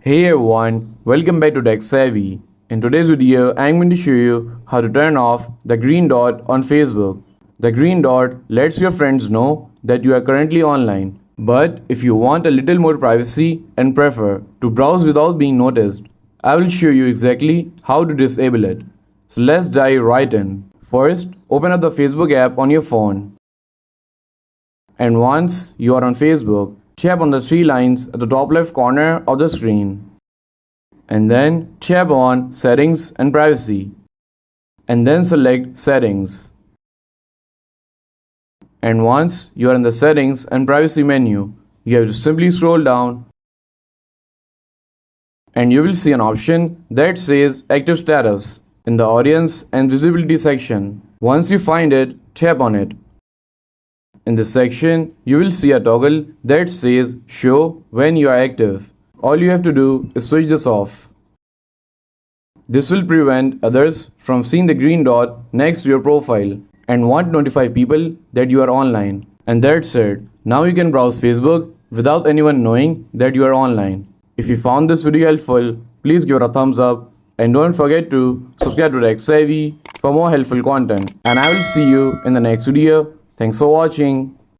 Hey everyone, welcome back to Tech Savvy. In today's video, I'm going to show you how to turn off the green dot on Facebook. The green dot lets your friends know that you are currently online. But if you want a little more privacy and prefer to browse without being noticed, I will show you exactly how to disable it. So let's dive right in. First, open up the Facebook app on your phone. And once you are on Facebook, tap on the three lines at the top left corner of the screen. And then tap on Settings and Privacy. And then select Settings. And once you are in the Settings and Privacy menu, you have to simply scroll down and you will see an option that says Active Status in the Audience and Visibility section. Once you find it, tap on it. In this section, you will see a toggle that says Show when you are active. All you have to do is switch this off. This will prevent others from seeing the green dot next to your profile and won't notify people that you are online. And that's it. Now you can browse Facebook without anyone knowing that you are online. If you found this video helpful, please give it a thumbs up and don't forget to subscribe to Tech Savvy for more helpful content. And I will see you in the next video. Thanks for watching.